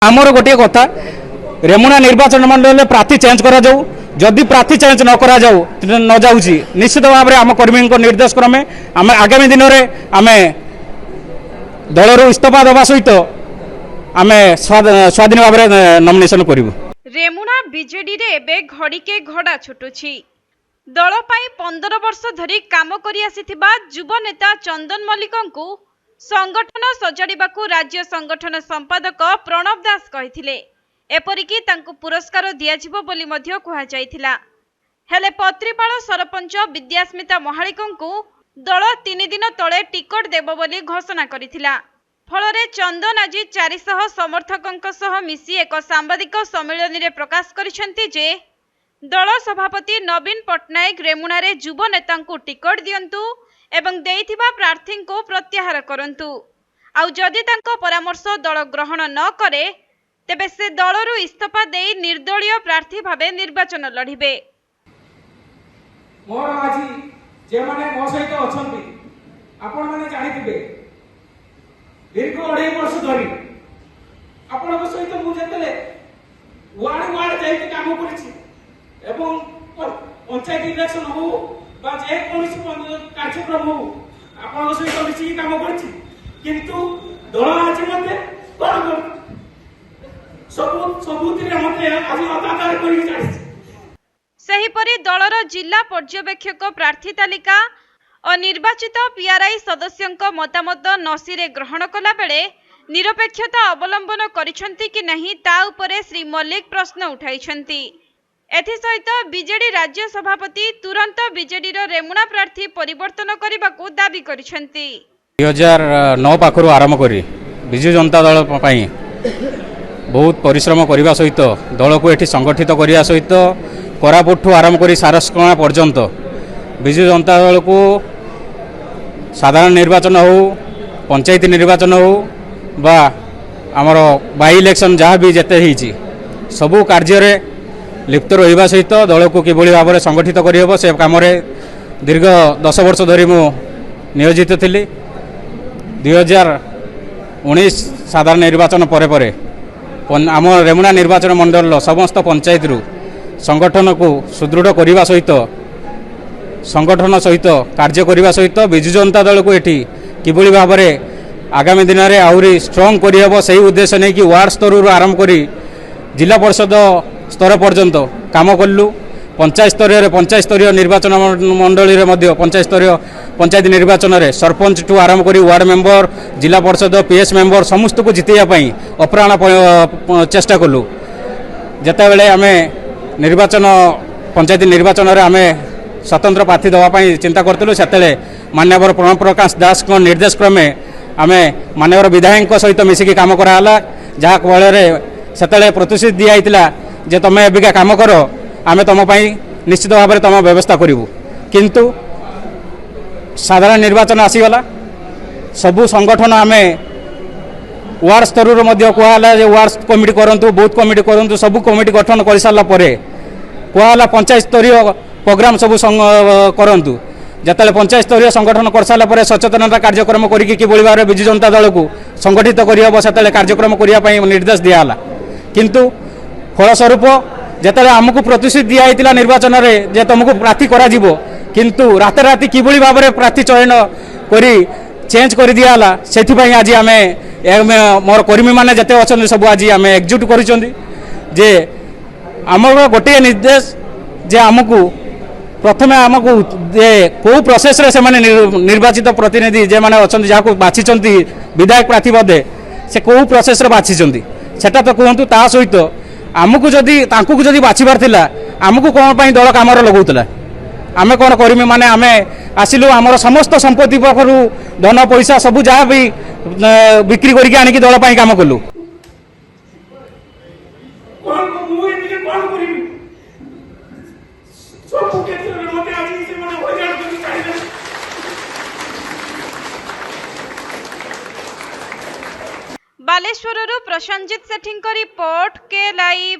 आमर गोटे कथा रेमुना निर्वाचन मंडल प्रार्थी चेंज करा जाऊ जदि प्रार्थी चेंज न करा जाऊ न जाऊँगी निश्चित भाव में आम कर्मी निर्देश क्रमे आम आगामी दिन में आम दलर इस्तीफा देवा सहित आम स्वाधीन भाव में नॉमिनेशन करूँ। रेमुना बीजेडी रे एबे घड़ीके घड़ा छुटुछि। दल पाई 15 वर्ष धरी काम करि आसिथिबा युवा नेता चंदन मल्लिकंकु संगठन सजाड़िबाकू राज्य संगठन संपादक प्रणव दास कहिथिले। एपरिकी तांकु पुरस्कार दियाजिबो बोली मध्य कुहा जायथिला। हेले पत्रीपाल सरपंच विद्यास्मिता महालिकंकु दल 3 दिन तळे टिकट देबो बोली घोषणा करिथिला। फलरे चंदन आज 400 समर्थकंक सह मिसी एक सांबादिक सम्मेलन रे प्रकाश करिसेंती जे दल सभापति नवीन पट्टनायक रेमुना रे युवा नेतांकु टिकट दियंतु एवं देइथिबा प्रार्थी को प्रत्याहार करंतु। आउ जदि तांको परामर्श दल ग्रहण न करे तेबे से दलरु इस्तीफा देई निर्दलीय प्रार्थी भाबे निर्वाचन लढिबे। मोर आज जे माने मो सहित अछंती आपण माने जानिथिबे दीर्घ 2.5 वर्ष धरी आपण सहित मु जेतले वार्ड वार्ड जाई काम करिछि एवं पंचायत इलेक्शन हो बा जे कोनोसी कार्यक्रम हो आपण सहित मिछि काम करिछि किंतु दल आज मते कोन सबुतिर मते आज अदादार करि जाइछि। सेहीपरि दलर जिला पर्यवेक्षक प्रार्थी तालिका और निर्वाचित पीआरआई सदस्यंक मतामत नसीरे ग्रहण कला बेले निरपेक्षता अवलंबन करिसेंती कि नहीं ता उपरे श्री मल्लिक प्रश्न उठाइछंती। एथिसहित बीजेडी राज्य सभापति तुरंत बीजेडी रो रेमुना प्रार्थी परिवर्तन करबाकू दाबी करिसेंती। 2009 पाखरु आरंभ करी बिजु जनता दल पई बहुत परिश्रम करने सहित दल को एठी संगठित करने सहित कोरापुट आरंभ करी सारस्कणा पर्यंत बिजु जनता दल को साधारण निर्वाचन हो पंचायत निर्वाचन हो बा आमर बाई इलेक्शन जहाँ भी जेते ही सबू कार्य लिप्त रहा सहित दल को किभली भाव में संगठित करहब से कम दीर्घ 10 वर्ष धरी मु नियोजित थी। 2019 साधारण निर्वाचन परे आम रेमुना निर्वाचन मंडल समस्त पंचायत रु संगठन को सुदृढ़ करने सहित संगठन सहित कार्य करने सहित बिजु जनता दल को एठी किभली भाव में आगामी दिन में आहरी स्ट्रंग करहब से उद्देश्य नहीं कि वार्ड स्तर आरंभ करी जिला परिषद स्तर पर्यंत काम कलु। पंचायत स्तरीय निर्वाचन मंडली रे पंचायत स्तरीय पंचायत निर्वाचन रे सरपंच टू आरंभ करी वार्ड मेंबर जिला परिषद पीएस मेंबर समस्त को जितेबाई अप्राण चेष्टा कलु। जेते बेले आमे निर्वाचन पंचायत निर्वाचन रे आमे स्वतंत्र प्रार्थी देवाई चिंता करूँ से माननीय प्रणव प्रकाश दास निर्देश क्रमे आम माननीय विधायक सहित मिसिकी काम कराला जहाँ फल से प्रतिश्रुति दिखाई जे तुम एबिका काम कर आम तुम निश्चित भाव में तुम व्यवस्था करूँ किंतु साधारण निर्वाचन आसीगला सबू संगठन आम वार्ड स्तर कहला वार्ड कमिटी करूँ बूथ कमिटी करूँ सबू कमिटी गठन कर सारापर कहला पंचायत स्तरीय प्रोग्राम सब करंतु जतले पंचायत स्तरीय संगठन कर सारा पर सचेतनता कार्यक्रम करिकि किभली भाव बिजु जनता दल को संगठित करहब से कार्यक्रम करने निर्देश दियाला किंतु फलस्वरूप जतले आमको प्रतिश्रुति दिखाई निर्वाचन में जे तुमको प्रार्थी करा जिवो किंतु राते राति किभली भाव में प्रार्थी चयन करी चेंज कर दियाला सेथिपई आज आमे मोर कर्मी माने जते अछन सब आज आमे एकजुट करिसंदी जे आमर गोटे निर्देश जे आमको प्रथमे आमको कौ प्रोसेस रे से माने निर्वाचित प्रतिनिधि जे माने अछन जहाँ बाछी विधायक प्रार्थी पदे से कौ प्रोसेस रे बाछी सेटा तो कहतु ता सहित आमको जदि तांकु जदि बाछिबार थिला आमको कौन पाई दल काम लगौतला आमे कौन कर्मी माने आमे आसिलु आमर समस्त संपत्ति पाखरु धन पैसा सब जहाँ भी बिक्री करके आनिकी दल पाई काम कलु। बालेश्वरରୁ प्रसन्नजित सेठी रिपोर्ट के लाइव।